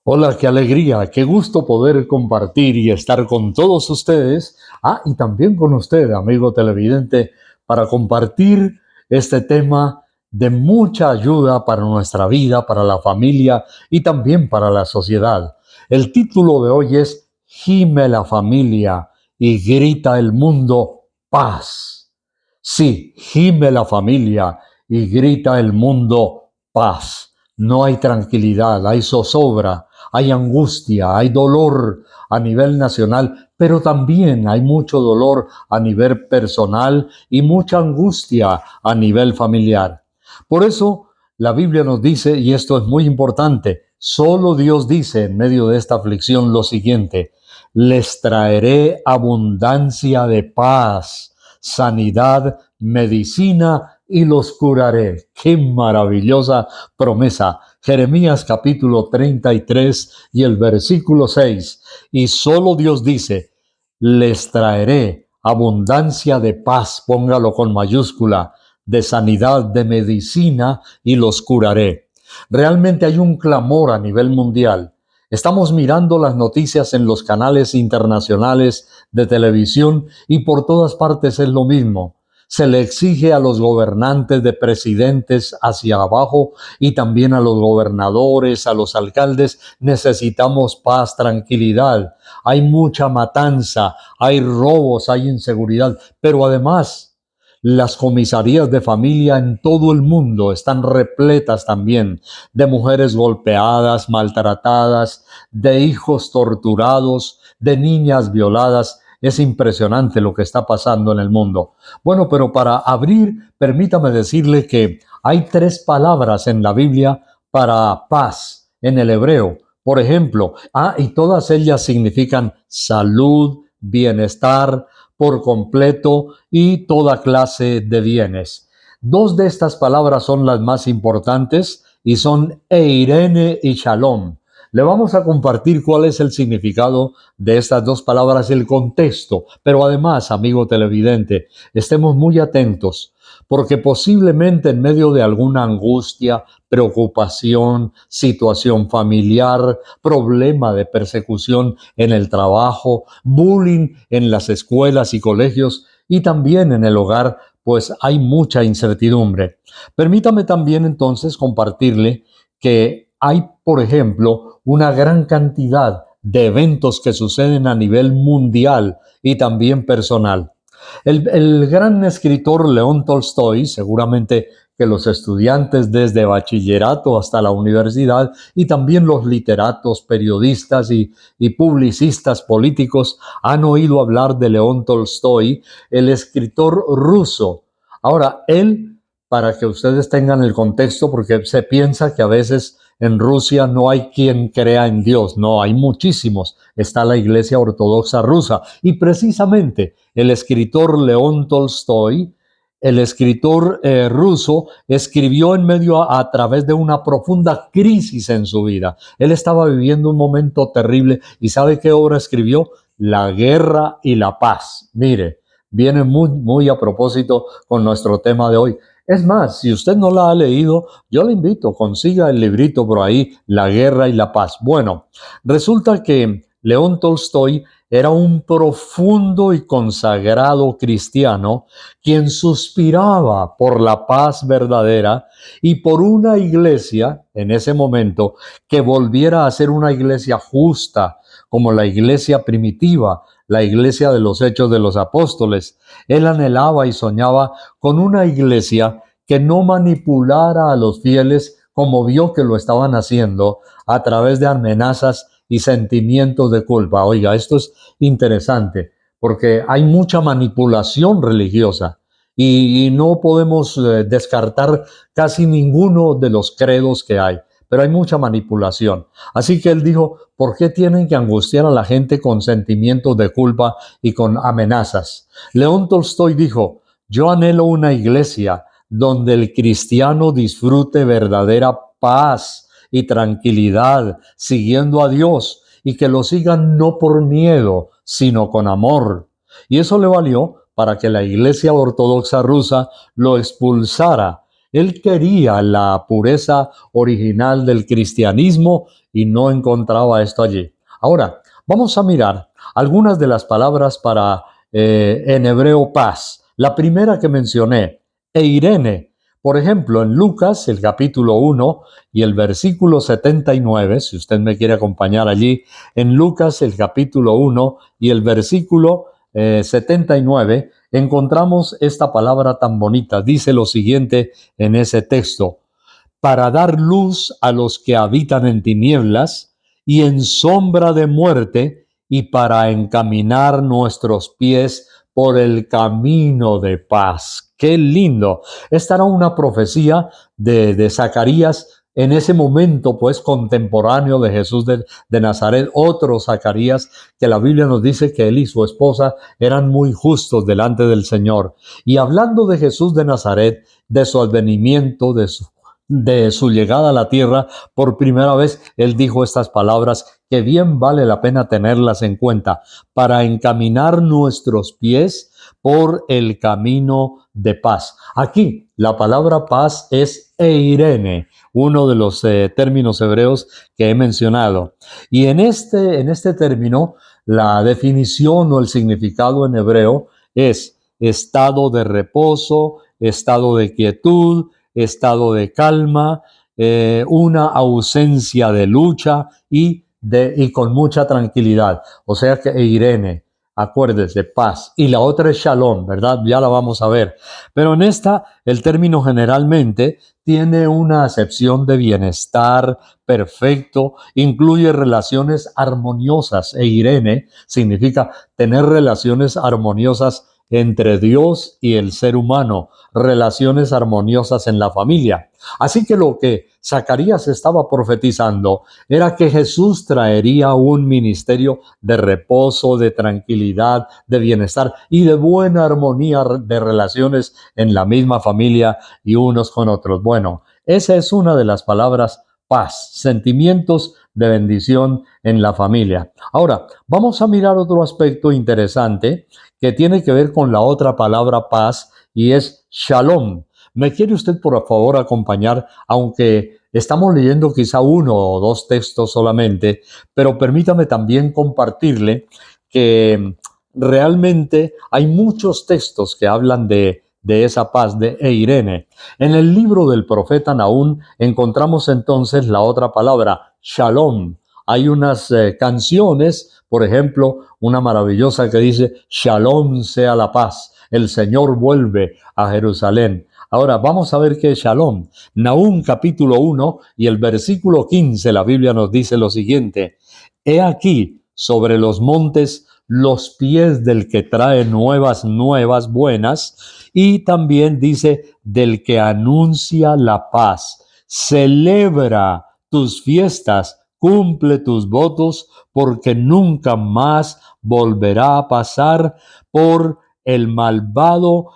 Hola, qué alegría, qué gusto poder compartir y estar con todos ustedes. Y también con usted, amigo televidente, para compartir este tema de mucha ayuda para nuestra vida, para la familia y también para la sociedad. El título de hoy es Gime la familia y grita el mundo paz. Sí, gime la familia y grita el mundo paz. No hay tranquilidad, hay zozobra, hay angustia, hay dolor a nivel nacional, pero también hay mucho dolor a nivel personal y mucha angustia a nivel familiar. Por eso la Biblia nos dice, y esto es muy importante, solo Dios dice en medio de esta aflicción lo siguiente: les traeré abundancia de paz, sanidad, medicina y los curaré. ¡Qué maravillosa promesa! Jeremías capítulo 33 y el versículo 6. Y solo Dios dice, les traeré abundancia de paz, póngalo con mayúscula, de sanidad, de medicina y los curaré. Realmente hay un clamor a nivel mundial. Estamos mirando las noticias en los canales internacionales de televisión y por todas partes es lo mismo. Se le exige a los gobernantes de presidentes hacia abajo y también a los gobernadores, a los alcaldes: necesitamos paz, tranquilidad. Hay mucha matanza, hay robos, hay inseguridad, pero además las comisarías de familia en todo el mundo están repletas también de mujeres golpeadas, maltratadas, de hijos torturados, de niñas violadas. Es impresionante lo que está pasando en el mundo. Bueno, pero para abrir, permítame decirle que hay tres palabras en la Biblia para paz en el hebreo. Por ejemplo, y todas ellas significan salud, bienestar por completo y toda clase de bienes. Dos de estas palabras son las más importantes y son eirene y shalom. Le vamos a compartir cuál es el significado de estas dos palabras, el contexto, pero además, amigo televidente, estemos muy atentos, porque posiblemente en medio de alguna angustia, preocupación, situación familiar, problema de persecución en el trabajo, bullying en las escuelas y colegios y también en el hogar, pues hay mucha incertidumbre. Permítame también entonces compartirle que hay, por ejemplo, una gran cantidad de eventos que suceden a nivel mundial y también personal. El gran escritor León Tolstoy, seguramente que los estudiantes desde bachillerato hasta la universidad y también los literatos, periodistas y publicistas políticos han oído hablar de León Tolstoy, el escritor ruso. Ahora, él, para que ustedes tengan el contexto, porque se piensa que a veces en Rusia no hay quien crea en Dios, no, hay muchísimos. Está la Iglesia Ortodoxa rusa y precisamente el escritor León Tolstoy, el escritor ruso, escribió en medio a través de una profunda crisis en su vida. Él estaba viviendo un momento terrible y ¿sabe qué obra escribió? La guerra y la paz. Mire, viene muy a propósito con nuestro tema de hoy. Es más, si usted no la ha leído, yo le invito, consiga el librito por ahí, La guerra y la paz. Bueno, resulta que León Tolstoy era un profundo y consagrado cristiano quien suspiraba por la paz verdadera y por una iglesia en ese momento que volviera a ser una iglesia justa, como la iglesia primitiva, la iglesia de los Hechos de los Apóstoles. Él anhelaba y soñaba con una iglesia que no manipulara a los fieles como vio que lo estaban haciendo a través de amenazas y sentimientos de culpa. Oiga, esto es interesante porque hay mucha manipulación religiosa y no podemos descartar casi ninguno de los credos que hay, pero hay mucha manipulación. Así que él dijo, ¿por qué tienen que angustiar a la gente con sentimientos de culpa y con amenazas? León Tolstoy dijo, yo anhelo una iglesia donde el cristiano disfrute verdadera paz y tranquilidad, siguiendo a Dios, y que lo sigan no por miedo, sino con amor. Y eso le valió para que la Iglesia Ortodoxa rusa lo expulsara Él quería la pureza original del cristianismo y no encontraba esto allí. Ahora, vamos a mirar algunas de las palabras para en hebreo paz. La primera que mencioné, eirene. Por ejemplo, en Lucas, el capítulo 1 y el versículo 79, si usted me quiere acompañar allí, en Lucas, el capítulo 1 y el versículo 79, encontramos esta palabra tan bonita. Dice lo siguiente en ese texto: para dar luz a los que habitan en tinieblas y en sombra de muerte, y para encaminar nuestros pies por el camino de paz. ¡Qué lindo! Esta era una profecía de Zacarías en ese momento, pues, contemporáneo de Jesús de Nazaret, otro Zacarías, que la Biblia nos dice que él y su esposa eran muy justos delante del Señor. Y hablando de Jesús de Nazaret, de su advenimiento, de su llegada a la tierra, por primera vez él dijo estas palabras que bien vale la pena tenerlas en cuenta: para encaminar nuestros pies por el camino de paz. Aquí la palabra paz es eirene, uno de los términos hebreos que he mencionado. Y en este término, la definición o el significado en hebreo es estado de reposo, estado de quietud, estado de calma, una ausencia de lucha y con mucha tranquilidad. O sea que eirene, acuérdese, paz. Y la otra es shalom, ¿verdad? Ya la vamos a ver. Pero en esta, el término generalmente tiene una acepción de bienestar perfecto, incluye relaciones armoniosas. Eirene significa tener relaciones armoniosas entre Dios y el ser humano, relaciones armoniosas en la familia. Así que lo que Zacarías estaba profetizando era que Jesús traería un ministerio de reposo, de tranquilidad, de bienestar y de buena armonía de relaciones en la misma familia y unos con otros. Bueno, esa es una de las palabras: paz, sentimientos de bendición en la familia. Ahora, vamos a mirar otro aspecto interesante que tiene que ver con la otra palabra paz, y es shalom. ¿Me quiere usted, por favor, acompañar? Aunque estamos leyendo quizá uno o dos textos solamente, pero permítame también compartirle que realmente hay muchos textos que hablan de esa paz, de eirene. En el libro del profeta Nahum encontramos entonces la otra palabra, shalom. Hay unas canciones, por ejemplo, una maravillosa que dice: shalom sea la paz, el Señor vuelve a Jerusalén. Ahora vamos a ver qué es shalom. Nahum capítulo 1 y el versículo 15, la Biblia nos dice lo siguiente: he aquí sobre los montes los pies del que trae nuevas buenas, y también dice: del que anuncia la paz. Celebra tus fiestas, cumple tus votos, porque nunca más volverá a pasar por el malvado,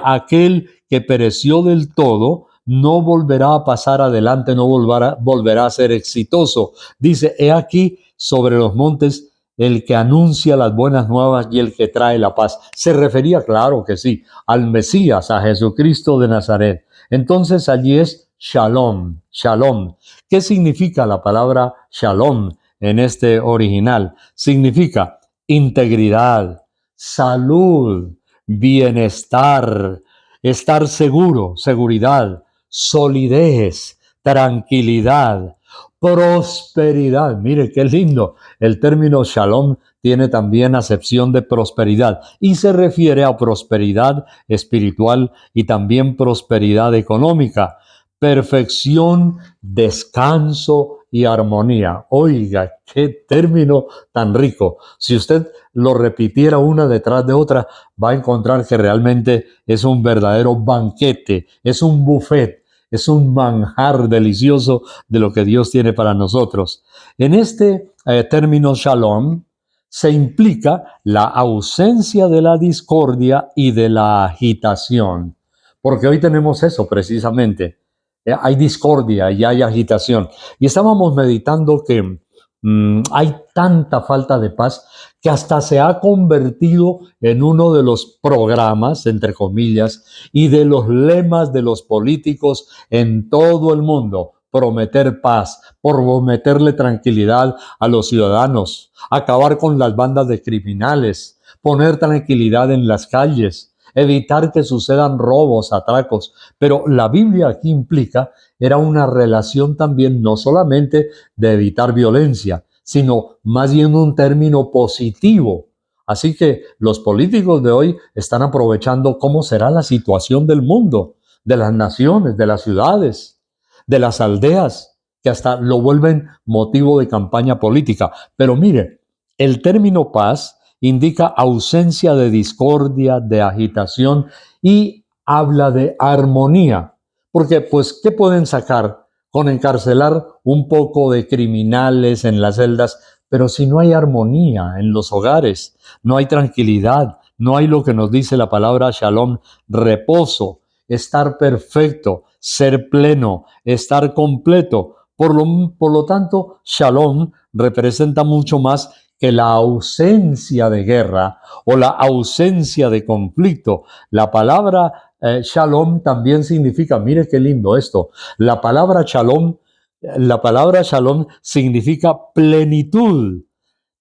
aquel que pereció del todo, no volverá a pasar adelante, no volverá a ser exitoso. Dice: he aquí sobre los montes el que anuncia las buenas nuevas y el que trae la paz. Se refería, claro que sí, al Mesías, a Jesucristo de Nazaret. Entonces allí es shalom, shalom. ¿Qué significa la palabra shalom en este original? Significa integridad, salud, bienestar, estar seguro, seguridad, solidez, tranquilidad, prosperidad. Mire qué lindo. El término shalom tiene también acepción de prosperidad y se refiere a prosperidad espiritual y también prosperidad económica. Perfección, descanso y armonía. Oiga, qué término tan rico. Si usted lo repitiera una detrás de otra, va a encontrar que realmente es un verdadero banquete, es un buffet, es un manjar delicioso de lo que Dios tiene para nosotros. En este término shalom se implica la ausencia de la discordia y de la agitación, porque hoy tenemos eso precisamente. Hay discordia y hay agitación. Y estábamos meditando que hay tanta falta de paz que hasta se ha convertido en uno de los programas, entre comillas, y de los lemas de los políticos en todo el mundo. Prometer paz, prometerle tranquilidad a los ciudadanos, acabar con las bandas de criminales, poner tranquilidad en las calles, evitar que sucedan robos, atracos. Pero la Biblia aquí implica, era una relación también no solamente de evitar violencia, sino más bien un término positivo. Así que los políticos de hoy están aprovechando cómo será la situación del mundo, de las naciones, de las ciudades, de las aldeas, que hasta lo vuelven motivo de campaña política. Pero mire, el término paz indica ausencia de discordia, de agitación y habla de armonía. Porque, pues, ¿qué pueden sacar con encarcelar un poco de criminales en las celdas? Pero si no hay armonía en los hogares, no hay tranquilidad, no hay lo que nos dice la palabra shalom, reposo, estar perfecto, ser pleno, estar completo. Por lo tanto, shalom representa mucho más que la ausencia de guerra o la ausencia de conflicto. La palabra shalom también significa, mire qué lindo esto, la palabra shalom significa plenitud,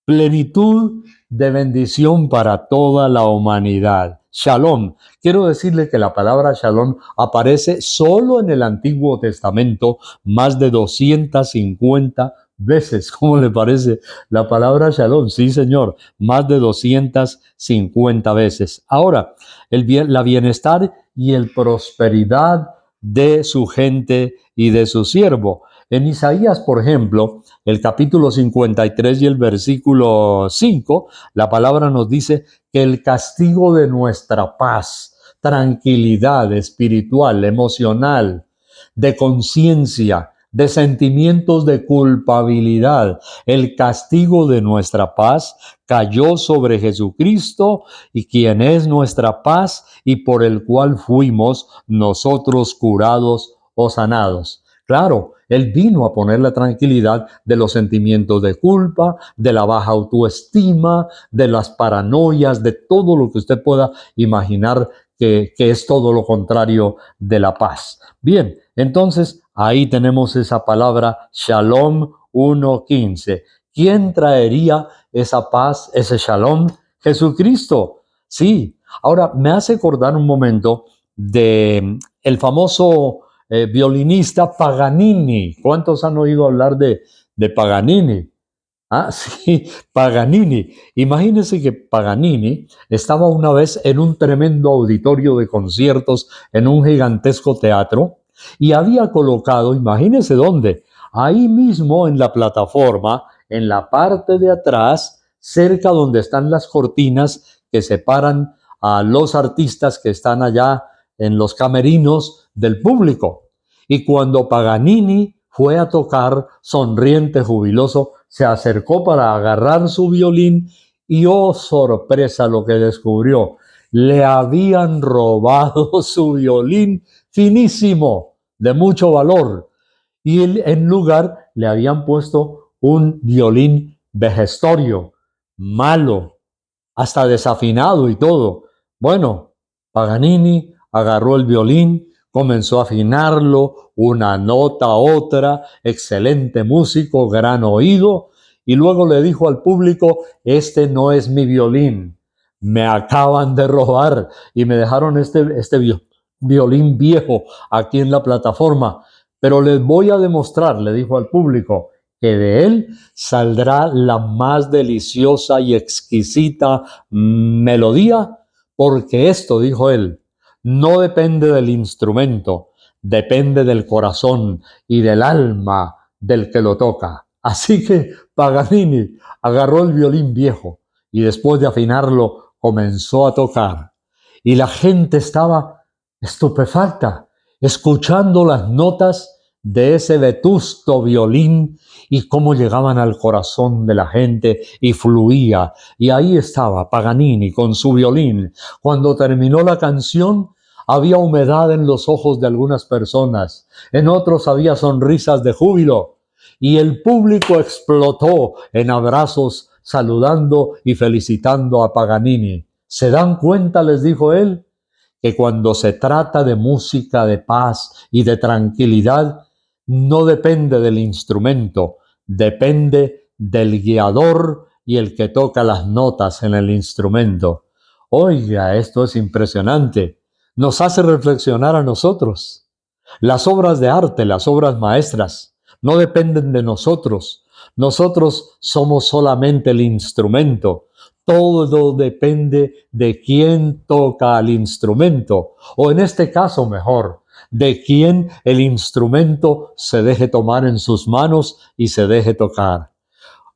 plenitud de bendición para toda la humanidad. Shalom. Quiero decirle que la palabra shalom aparece solo en el Antiguo Testamento más de 250 veces. ¿Cómo le parece la palabra shalom? Sí, señor, más de 250 veces. Ahora, la bienestar y el prosperidad de su gente y de su siervo. En Isaías, por ejemplo, el capítulo 53 y el versículo 5, la palabra nos dice que el castigo de nuestra paz, tranquilidad espiritual, emocional, de conciencia, de sentimientos de culpabilidad, el castigo de nuestra paz cayó sobre Jesucristo, y quien es nuestra paz y por el cual fuimos nosotros curados o sanados. Claro, Él vino a poner la tranquilidad de los sentimientos de culpa, de la baja autoestima, de las paranoias, de todo lo que usted pueda imaginar que es todo lo contrario de la paz. Bien, entonces ahí tenemos esa palabra Shalom 1:15. ¿Quién traería esa paz, ese Shalom? Jesucristo. Sí. Ahora me hace acordar un momento de el famoso violinista Paganini. ¿Cuántos han oído hablar de Paganini? Ah, sí, Paganini. Imagínense que Paganini estaba una vez en un tremendo auditorio de conciertos, en un gigantesco teatro, y había colocado, imagínense dónde, ahí mismo en la plataforma, en la parte de atrás, cerca donde están las cortinas que separan a los artistas que están allá en los camerinos del público. Y cuando Paganini fue a tocar, sonriente, jubiloso, se acercó para agarrar su violín y, oh sorpresa, lo que descubrió: le habían robado su violín finísimo, de mucho valor, y en lugar le habían puesto un violín vejestorio, malo, hasta desafinado y todo. Bueno, Paganini agarró el violín, comenzó a afinarlo, una nota, otra, excelente músico, gran oído, y luego le dijo al público: este no es mi violín, me acaban de robar y me dejaron este violín viejo aquí en la plataforma, pero les voy a demostrar, le dijo al público, que de él saldrá la más deliciosa y exquisita melodía, porque esto, dijo él, no depende del instrumento, depende del corazón y del alma del que lo toca. Así que Paganini agarró el violín viejo y después de afinarlo comenzó a tocar. Y la gente estaba estupefacta, escuchando las notas de ese vetusto violín y cómo llegaban al corazón de la gente y fluía. Y ahí estaba Paganini con su violín. Cuando terminó la canción, había humedad en los ojos de algunas personas, en otros había sonrisas de júbilo. y el público explotó en abrazos, saludando y felicitando a Paganini. ¿Se dan cuenta?, les dijo él, que cuando se trata de música de paz y de tranquilidad, no depende del instrumento, depende del guiador y el que toca las notas en el instrumento. Oiga, esto es impresionante. Nos hace reflexionar a nosotros. Las obras de arte, las obras maestras, no dependen de nosotros. Nosotros somos solamente el instrumento. Todo depende de quién toca el instrumento, o en este caso mejor, de quién el instrumento se deje tomar en sus manos y se deje tocar.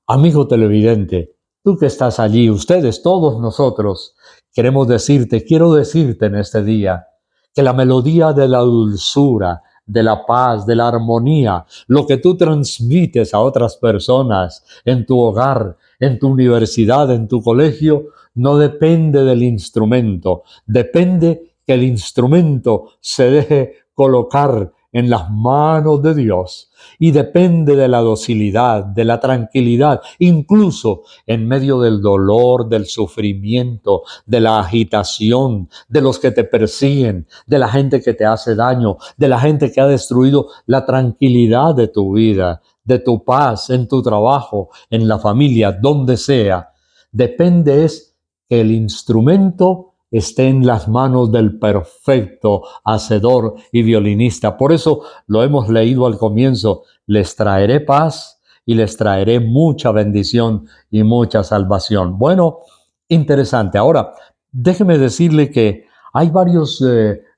Amigo televidente, tú que estás allí, ustedes, todos nosotros, quiero decirte en este día, que la melodía de la dulzura, de la paz, de la armonía, lo que tú transmites a otras personas en tu hogar, en tu universidad, en tu colegio, no depende del instrumento, depende que el instrumento se deje colocar en las manos de Dios, y depende de la docilidad, de la tranquilidad, incluso en medio del dolor, del sufrimiento, de la agitación, de los que te persiguen, de la gente que te hace daño, de la gente que ha destruido la tranquilidad de tu vida, de tu paz, en tu trabajo, en la familia, donde sea. Depende es que el instrumento esté en las manos del perfecto hacedor y violinista. Por eso lo hemos leído al comienzo: les traeré paz y les traeré mucha bendición y mucha salvación. Bueno, interesante. Ahora, déjeme decirle que hay varios,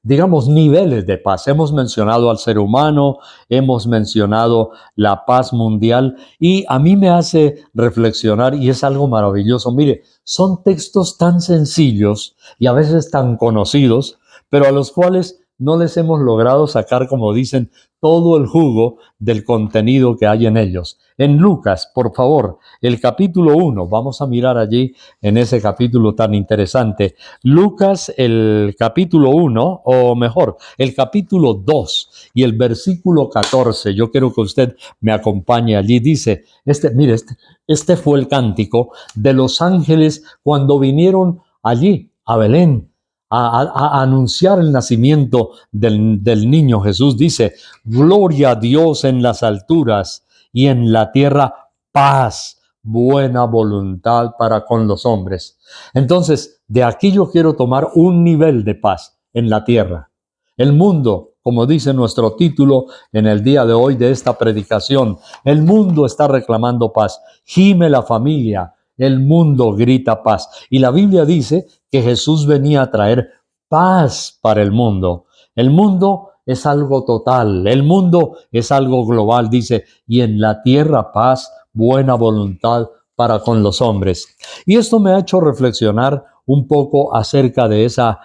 digamos, niveles de paz. Hemos mencionado al ser humano, hemos mencionado la paz mundial, y a mí me hace reflexionar, y es algo maravilloso. Mire, son textos tan sencillos y a veces tan conocidos, pero a los cuales no les hemos logrado sacar, como dicen, todo el jugo del contenido que hay en ellos. En Lucas, por favor, el capítulo 1, vamos a mirar allí en ese capítulo tan interesante. Lucas, el capítulo 1, o mejor, el capítulo 2 y el versículo 14. Yo quiero que usted me acompañe allí. Dice, este fue el cántico de los ángeles cuando vinieron allí a Belén a anunciar el nacimiento del niño Jesús. Dice: gloria a Dios en las alturas y en la tierra paz, buena voluntad para con los hombres. Entonces, de aquí yo quiero tomar un nivel de paz en la tierra. El mundo, como dice nuestro título en el día de hoy de esta predicación, el mundo está reclamando paz. Gime la familia, el mundo grita paz. Y la Biblia dice que Jesús venía a traer paz para el mundo. El mundo es algo total, el mundo es algo global, dice, y en la tierra paz, buena voluntad para con los hombres. Y esto me ha hecho reflexionar un poco acerca de esa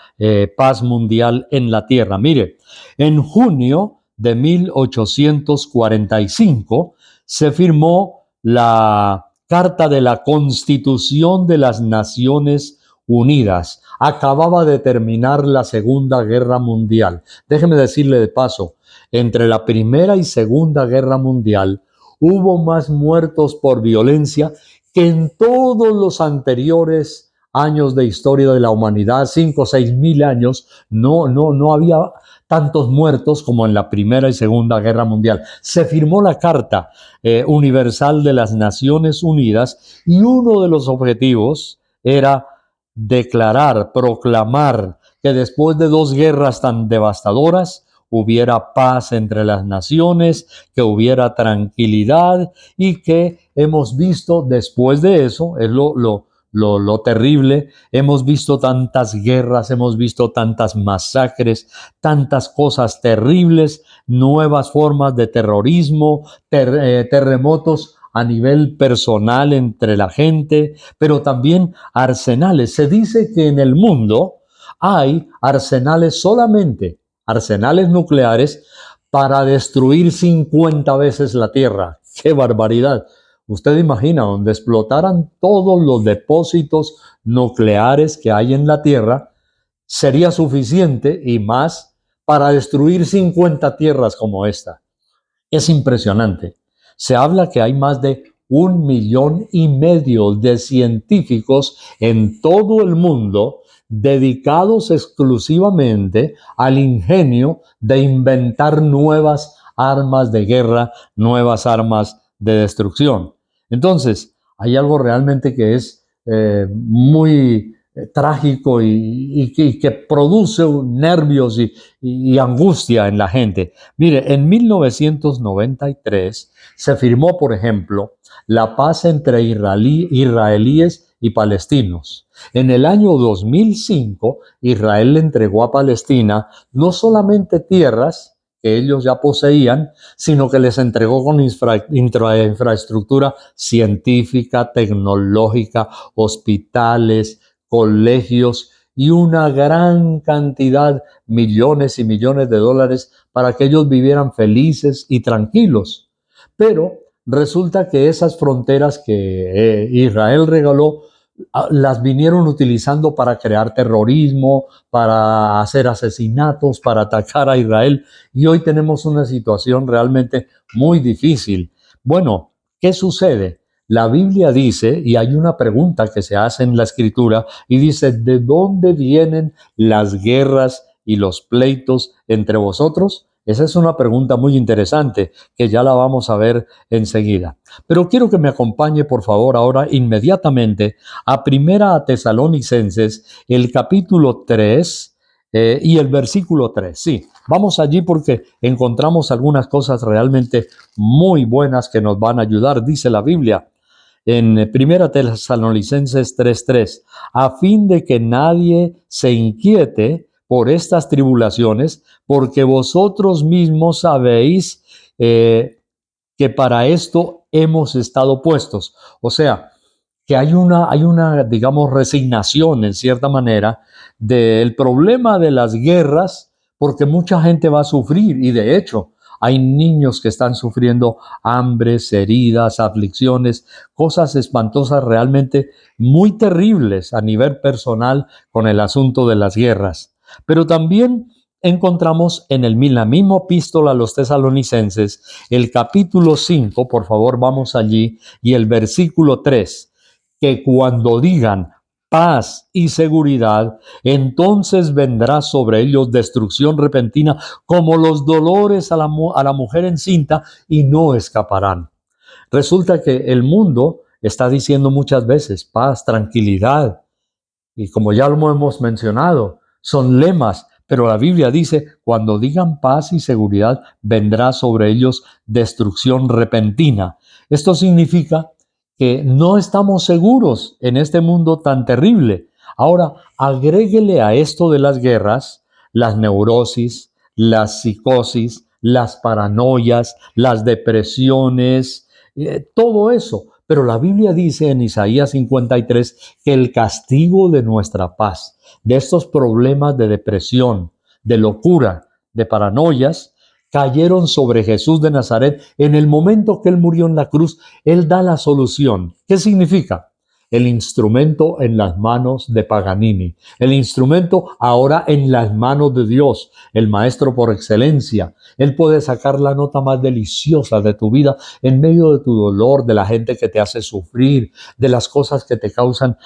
paz mundial en la tierra. Mire, en junio de 1845 se firmó la Carta de la Constitución de las Naciones Unidas. Acababa de terminar la Segunda Guerra Mundial. Déjeme decirle de paso, entre la Primera y Segunda Guerra Mundial hubo más muertos por violencia que en todos los anteriores años de historia de la humanidad. 5 o 6 mil años, no había tantos muertos como en la Primera y Segunda Guerra Mundial. Se firmó la Carta Universal de las Naciones Unidas, y uno de los objetivos era declarar, proclamar que después de 2 guerras tan devastadoras hubiera paz entre las naciones, que hubiera tranquilidad, y que hemos visto después de eso, es lo terrible, hemos visto tantas guerras, hemos visto tantas masacres, tantas cosas terribles, nuevas formas de terrorismo, terremotos a nivel personal entre la gente, pero también arsenales. Se dice que en el mundo hay arsenales, solamente arsenales nucleares, para destruir 50 veces la Tierra. ¡Qué barbaridad! Usted imagina, donde explotaran todos los depósitos nucleares que hay en la Tierra, sería suficiente y más para destruir 50 tierras como esta. Es impresionante. Se habla que hay más de 1,5 millones de científicos en todo el mundo dedicados exclusivamente al ingenio de inventar nuevas armas de guerra, nuevas armas de destrucción. Entonces, hay algo realmente que es muy trágico y que produce nervios y angustia en la gente. Mire, en 1993 se firmó, por ejemplo, la paz entre israelíes y palestinos. En el año 2005, Israel le entregó a Palestina no solamente tierras que ellos ya poseían, sino que les entregó con infraestructura científica, tecnológica, hospitales, colegios y una gran cantidad, millones y millones de dólares para que ellos vivieran felices y tranquilos. Pero resulta que esas fronteras que Israel regaló las vinieron utilizando para crear terrorismo, para hacer asesinatos, para atacar a Israel. Y hoy tenemos una situación realmente muy difícil. Bueno, ¿qué sucede? La Biblia dice, y hay una pregunta que se hace en la Escritura, y dice, ¿de dónde vienen las guerras y los pleitos entre vosotros? Esa es una pregunta muy interesante que ya la vamos a ver enseguida. Pero quiero que me acompañe, por favor, ahora inmediatamente a Primera Tesalonicenses, el capítulo 3 y el versículo 3. Sí, vamos allí porque encontramos algunas cosas realmente muy buenas que nos van a ayudar, dice la Biblia. En Primera Tesalonicenses 3:3, a fin de que nadie se inquiete por estas tribulaciones, porque vosotros mismos sabéis que para esto hemos estado puestos. O sea, que hay una, digamos, resignación en cierta manera del problema de las guerras, porque mucha gente va a sufrir y de hecho hay niños que están sufriendo hambres, heridas, aflicciones, cosas espantosas realmente muy terribles a nivel personal con el asunto de las guerras. Pero también encontramos en la misma epístola a los tesalonicenses, el capítulo 5, por favor vamos allí, y el versículo 3, que cuando digan paz y seguridad, entonces vendrá sobre ellos destrucción repentina como los dolores a la mujer encinta y no escaparán. Resulta que el mundo está diciendo muchas veces paz, tranquilidad, y como ya lo hemos mencionado, son lemas, pero la Biblia dice, cuando digan paz y seguridad, vendrá sobre ellos destrucción repentina. Esto significa que no estamos seguros en este mundo tan terrible. Ahora, agréguele a esto de las guerras, las neurosis, las psicosis, las paranoias, las depresiones, todo eso. Pero la Biblia dice en Isaías 53 que el castigo de nuestra paz, de estos problemas de depresión, de locura, de paranoias, cayeron sobre Jesús de Nazaret. En el momento que Él murió en la cruz, Él da la solución. ¿Qué significa? El instrumento en las manos de Paganini, el instrumento ahora en las manos de Dios, el maestro por excelencia. Él puede sacar la nota más deliciosa de tu vida en medio de tu dolor, de la gente que te hace sufrir, de las cosas que te causan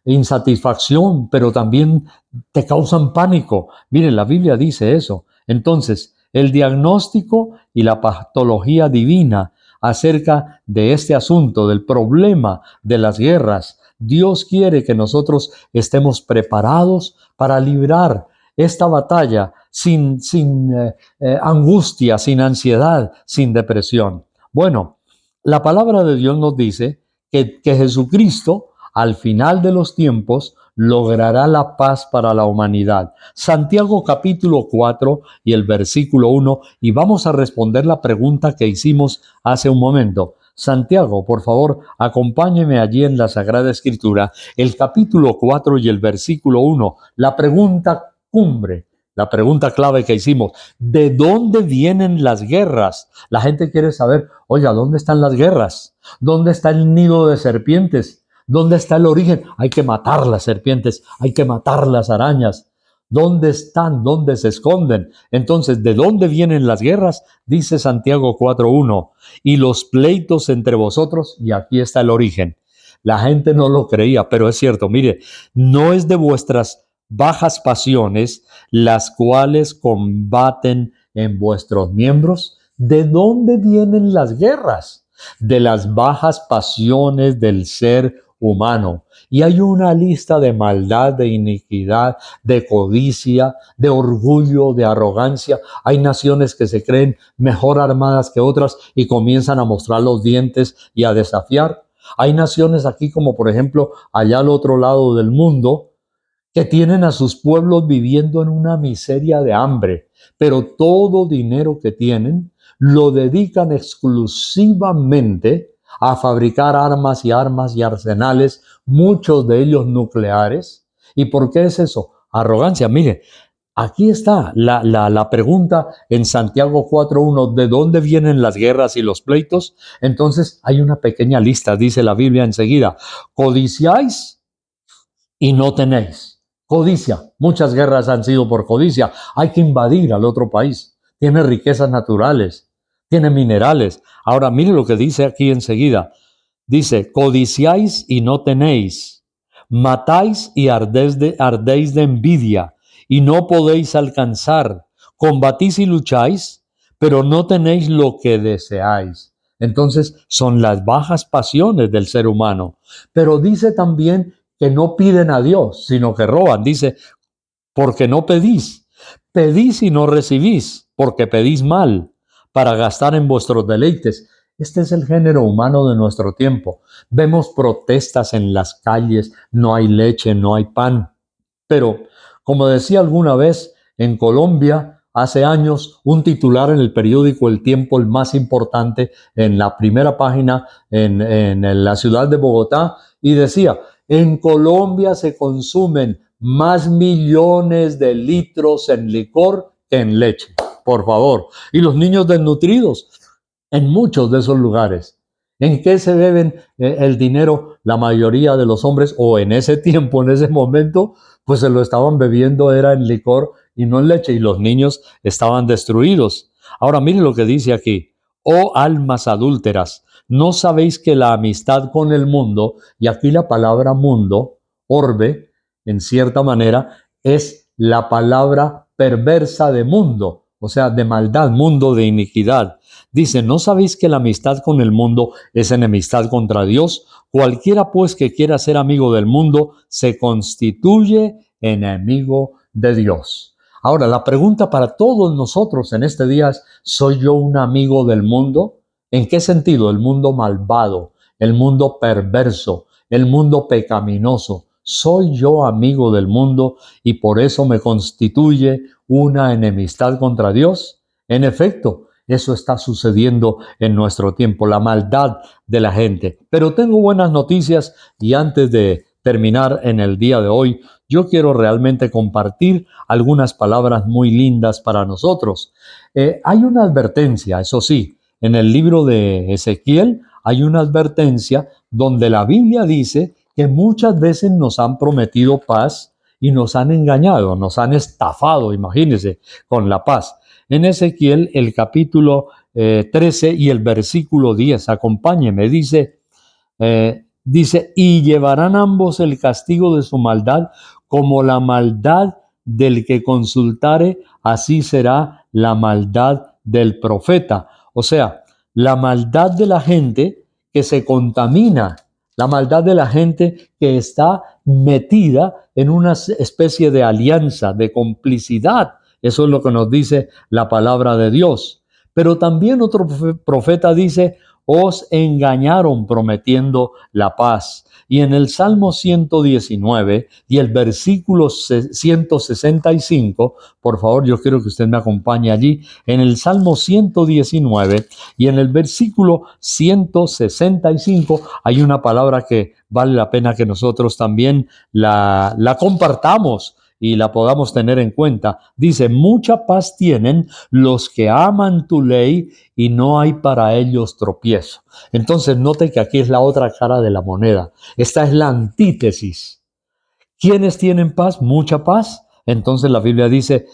insatisfacción, pero también te causan pánico. Miren, la Biblia dice eso. Entonces, el diagnóstico y la patología divina acerca de este asunto, del problema de las guerras. Dios quiere que nosotros estemos preparados para librar esta batalla sin angustia, sin ansiedad, sin depresión. Bueno, la palabra de Dios nos dice que Jesucristo, al final de los tiempos, logrará la paz para la humanidad. Santiago capítulo 4 y el versículo 1, y vamos a responder la pregunta que hicimos hace un momento. Santiago, por favor, acompáñeme allí en la Sagrada Escritura, el capítulo 4 y el versículo 1, la pregunta cumbre, la pregunta clave que hicimos: ¿de dónde vienen las guerras? La gente quiere saber, oiga, ¿dónde están las guerras? ¿Dónde está el nido de serpientes? ¿Dónde está el origen? Hay que matar las serpientes, hay que matar las arañas. ¿Dónde están? ¿Dónde se esconden? Entonces, ¿de dónde vienen las guerras? Dice Santiago 4:1. Y los pleitos entre vosotros, y aquí está el origen. La gente no lo creía, pero es cierto. Mire, no es de vuestras bajas pasiones las cuales combaten en vuestros miembros. ¿De dónde vienen las guerras? De las bajas pasiones del ser humano. Y hay una lista de maldad, de iniquidad, de codicia, de orgullo, de arrogancia. Hay naciones que se creen mejor armadas que otras y comienzan a mostrar los dientes y a desafiar. Hay naciones aquí como por ejemplo allá al otro lado del mundo que tienen a sus pueblos viviendo en una miseria de hambre, pero todo dinero que tienen lo dedican exclusivamente a fabricar armas y arsenales, muchos de ellos nucleares. ¿Y por qué es eso? Arrogancia. Mire, aquí está la pregunta en Santiago 4:1, ¿de dónde vienen las guerras y los pleitos? Entonces hay una pequeña lista, dice la Biblia enseguida. Codiciáis y no tenéis. Codicia. Muchas guerras han sido por codicia. Hay que invadir al otro país. Tiene riquezas naturales, tiene minerales. Ahora mire lo que dice aquí enseguida. Dice, codiciáis y no tenéis. Matáis y ardéis de envidia y no podéis alcanzar. Combatís y lucháis, pero no tenéis lo que deseáis. Entonces son las bajas pasiones del ser humano. Pero dice también que no piden a Dios, sino que roban. Dice, porque no pedís. Pedís y no recibís, porque pedís mal, para gastar en vuestros deleites. Este es el género humano de nuestro tiempo. Vemos protestas en las calles, no hay leche, no hay pan. Pero, como decía alguna vez, en Colombia, hace años, un titular en el periódico El Tiempo, el más importante, en la primera página en la ciudad de Bogotá, y decía, en Colombia se consumen más millones de litros en licor que en leche, por favor. Y los niños desnutridos en muchos de esos lugares. ¿En qué se beben el dinero la mayoría de los hombres? O en ese tiempo, en ese momento, pues se lo estaban bebiendo, era en licor y no en leche, y los niños estaban destruidos. Ahora miren lo que dice aquí. Oh almas adúlteras, ¿no sabéis que la amistad con el mundo, y aquí la palabra mundo, orbe, en cierta manera, es la palabra perversa de mundo, o sea, de maldad, mundo de iniquidad? Dice, ¿no sabéis que la amistad con el mundo es enemistad contra Dios? Cualquiera pues que quiera ser amigo del mundo se constituye enemigo de Dios. Ahora, la pregunta para todos nosotros en este día es, ¿soy yo un amigo del mundo? ¿En qué sentido? El mundo malvado, el mundo perverso, el mundo pecaminoso. ¿Soy yo amigo del mundo y por eso me constituye una enemistad contra Dios? En efecto, eso está sucediendo en nuestro tiempo, la maldad de la gente. Pero tengo buenas noticias y antes de terminar en el día de hoy, yo quiero realmente compartir algunas palabras muy lindas para nosotros. Hay una advertencia, eso sí, en el libro de Ezequiel hay una advertencia donde la Biblia dice que muchas veces nos han prometido paz y nos han engañado, nos han estafado, imagínense, con la paz. En Ezequiel, el capítulo 13 y el versículo 10, acompáñeme, dice, y llevarán ambos el castigo de su maldad, como la maldad del que consultare, así será la maldad del profeta. O sea, la maldad de la gente que se contamina, la maldad de la gente que está metida en una especie de alianza, de complicidad. Eso es lo que nos dice la palabra de Dios. Pero también otro profeta dice, os engañaron prometiendo la paz. Y en el Salmo 119 y el versículo 165, por favor, yo quiero que usted me acompañe allí, en el Salmo 119 y en el versículo 165 hay una palabra que vale la pena que nosotros también la compartamos y la podamos tener en cuenta. Dice, mucha paz tienen los que aman tu ley y no hay para ellos tropiezo. Entonces note que aquí es la otra cara de la moneda. Esta es la antítesis. ¿Quiénes tienen paz? Mucha paz. Entonces la Biblia dice,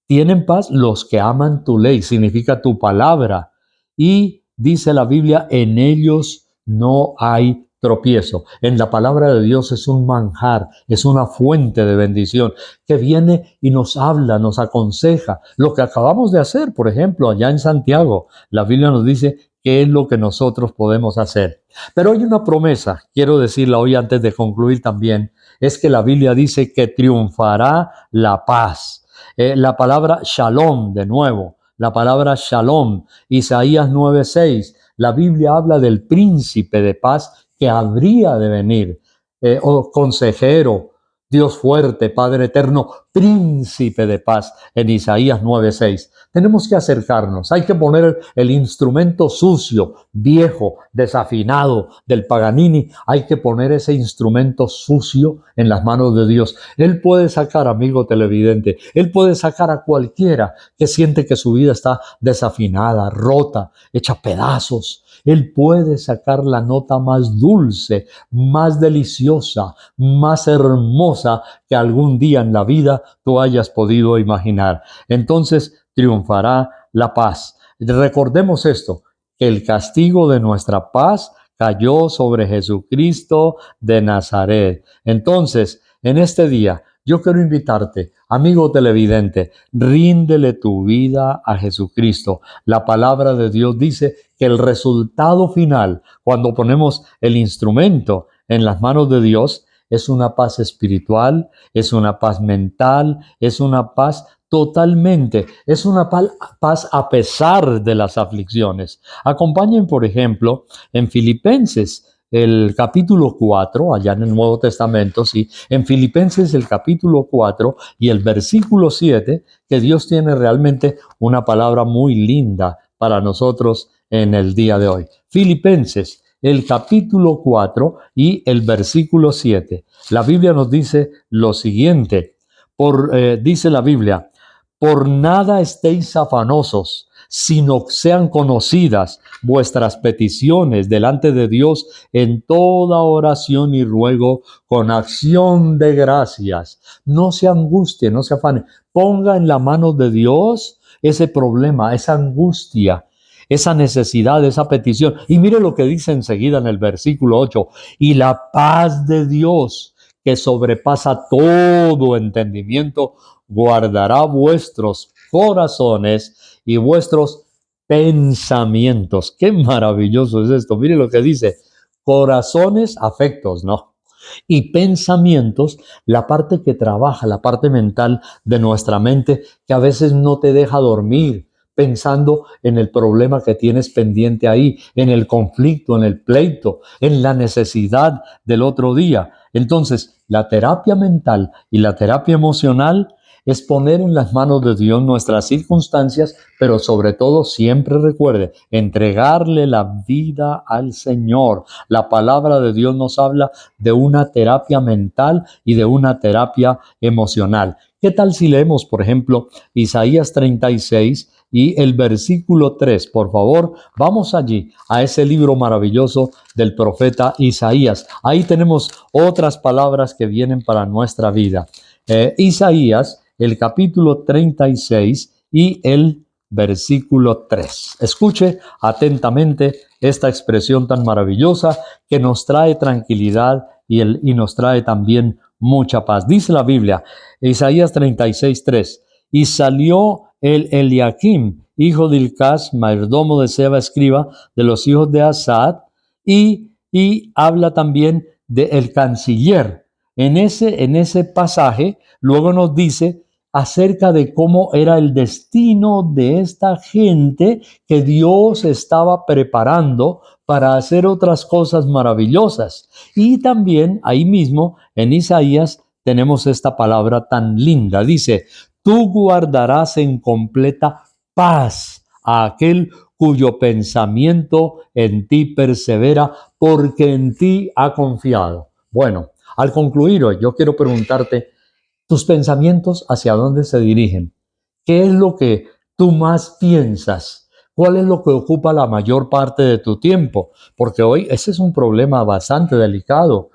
tienen paz los que aman tu ley, significa tu palabra. Y dice la Biblia, en ellos no hay tropiezo. En la palabra de Dios es un manjar, es una fuente de bendición que viene y nos habla, nos aconseja. Lo que acabamos de hacer, por ejemplo, allá en Santiago, la Biblia nos dice qué es lo que nosotros podemos hacer. Pero hay una promesa, quiero decirla hoy antes de concluir también, es que la Biblia dice que triunfará la paz. La palabra shalom, de nuevo, la palabra shalom, Isaías 9:6, la Biblia habla del príncipe de paz que habría de venir, o consejero, Dios fuerte, Padre eterno, príncipe de paz, en Isaías 9:6. Tenemos que acercarnos, hay que poner el instrumento sucio, viejo, desafinado del Paganini, hay que poner ese instrumento sucio en las manos de Dios. Él puede sacar, amigo televidente, Él puede sacar a cualquiera que siente que su vida está desafinada, rota, hecha pedazos. Él puede sacar la nota más dulce, más deliciosa, más hermosa que algún día en la vida tú hayas podido imaginar. Entonces triunfará la paz. Recordemos esto, que el castigo de nuestra paz cayó sobre Jesucristo de Nazaret. Entonces, en este día, yo quiero invitarte, amigo televidente, ríndele tu vida a Jesucristo. La palabra de Dios dice que el resultado final, cuando ponemos el instrumento en las manos de Dios, es una paz espiritual, es una paz mental, es una paz totalmente, es una paz a pesar de las aflicciones. Acompañen, por ejemplo, en Filipenses, el capítulo 4, allá en el Nuevo Testamento, sí, en Filipenses el capítulo 4 y el versículo 7, que Dios tiene realmente una palabra muy linda para nosotros en el día de hoy. Filipenses, el capítulo 4 y el versículo 7. La Biblia nos dice lo siguiente, dice la Biblia, por nada estéis afanosos, sino sean conocidas vuestras peticiones delante de Dios en toda oración y ruego con acción de gracias. No se angustien, no se afanen. Ponga en la mano de Dios ese problema, esa angustia, esa necesidad, esa petición. Y mire lo que dice enseguida en el versículo 8. Y la paz de Dios, que sobrepasa todo entendimiento, guardará vuestros corazones y vuestros pensamientos. Qué maravilloso es esto. Mire lo que dice. Corazones, afectos, ¿no? Y pensamientos, la parte que trabaja, la parte mental de nuestra mente, que a veces no te deja dormir, pensando en el problema que tienes pendiente ahí, en el conflicto, en el pleito, en la necesidad del otro día. Entonces, la terapia mental y la terapia emocional es poner en las manos de Dios nuestras circunstancias, pero sobre todo siempre recuerde, entregarle la vida al Señor. La palabra de Dios nos habla de una terapia mental y de una terapia emocional. ¿Qué tal si leemos, por ejemplo, Isaías 36 y el versículo 3? Por favor, vamos allí a ese libro maravilloso del profeta Isaías. Ahí tenemos otras palabras que vienen para nuestra vida. Isaías, el capítulo 36 y el versículo 3. Escuche atentamente esta expresión tan maravillosa que nos trae tranquilidad y nos trae también mucha paz. Dice la Biblia, Isaías 36:3, y salió el Eliakim, hijo de Hilcás, mayordomo de Seba, escriba, de los hijos de Asad, y habla también del canciller. En ese pasaje, luego nos dice acerca de cómo era el destino de esta gente que Dios estaba preparando para hacer otras cosas maravillosas. Y también ahí mismo en Isaías tenemos esta palabra tan linda. Dice, tú guardarás en completa paz a aquel cuyo pensamiento en ti persevera, porque en ti ha confiado. Bueno, al concluir hoy, yo quiero preguntarte, ¿tus pensamientos hacia dónde se dirigen? ¿Qué es lo que tú más piensas ¿Cuál es lo que ocupa la mayor parte de tu tiempo? Porque hoy ese es un problema bastante delicado.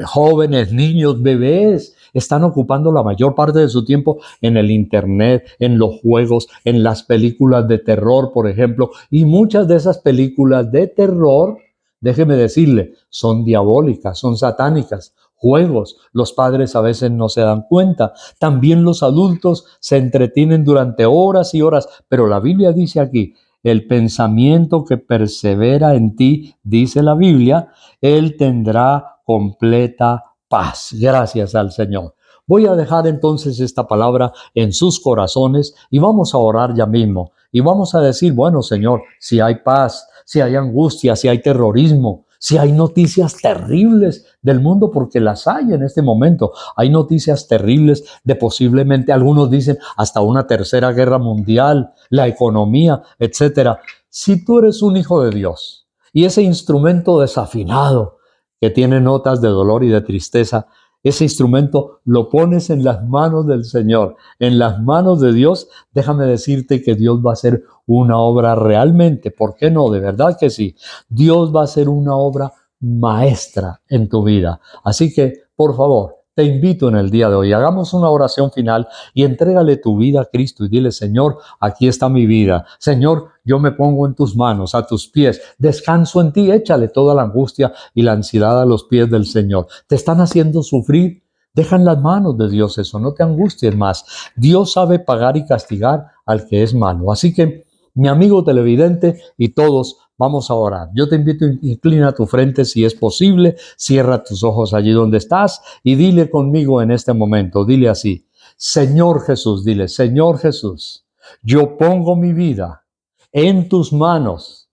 Jóvenes, niños, bebés están ocupando la mayor parte de su tiempo en el internet, en los juegos, en las películas de terror, por ejemplo. Y muchas de esas películas de terror, déjeme decirle, son diabólicas, son satánicas. Juegos, los padres a veces no se dan cuenta. También los adultos se entretienen durante horas y horas, pero la Biblia dice aquí, el pensamiento que persevera en ti, dice la Biblia, él tendrá completa paz. Gracias al Señor. Voy a dejar entonces esta palabra en sus corazones y vamos a orar ya mismo. Y vamos a decir, bueno, Señor, si hay paz, si hay angustia, si hay terrorismo, si hay noticias terribles del mundo, porque las hay en este momento. Hay noticias terribles de posiblemente, algunos dicen, hasta una tercera guerra mundial, la economía, etcétera. Si tú eres un hijo de Dios y ese instrumento desafinado que tiene notas de dolor y de tristeza, ese instrumento lo pones en las manos del Señor, en las manos de Dios, déjame decirte que Dios va a hacer una obra realmente. ¿Por qué no? De verdad que sí. Dios va a hacer una obra maestra en tu vida. Así que, por favor, te invito en el día de hoy, hagamos una oración final y entrégale tu vida a Cristo y dile, Señor, aquí está mi vida. Señor, yo me pongo en tus manos, a tus pies, descanso en ti, échale toda la angustia y la ansiedad a los pies del Señor. Te están haciendo sufrir. Deja en las manos de Dios eso, no te angusties más. Dios sabe pagar y castigar al que es malo. Así que, mi amigo televidente y todos, vamos a orar. Yo te invito, inclina tu frente si es posible, cierra tus ojos allí donde estás y dile conmigo en este momento, dile así, Señor Jesús, dile, Señor Jesús, yo pongo mi vida en tus manos,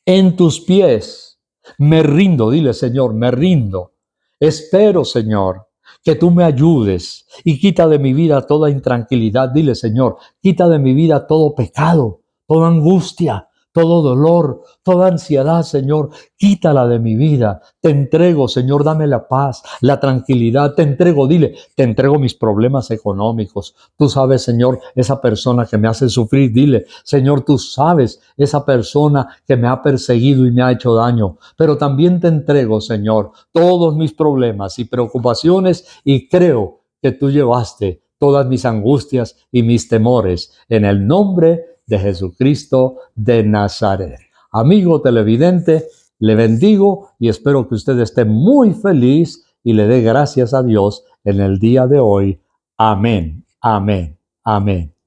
en tus pies. Me rindo, dile, Señor, me rindo. Espero, Señor, que tú me ayudes y quita de mi vida toda intranquilidad. Dile, Señor, quita de mi vida todo pecado, toda angustia, todo dolor, toda ansiedad, Señor, quítala de mi vida. Te entrego, Señor, dame la paz, la tranquilidad. Te entrego, dile, te entrego mis problemas económicos. Tú sabes, Señor, esa persona que me hace sufrir, dile, Señor, tú sabes, esa persona que me ha perseguido y me ha hecho daño. Pero también te entrego, Señor, todos mis problemas y preocupaciones y creo que tú llevaste todas mis angustias y mis temores en el nombre de Jesucristo de Nazaret. Amigo televidente, le bendigo y espero que usted esté muy feliz y le dé gracias a Dios en el día de hoy. Amén, amén, amén.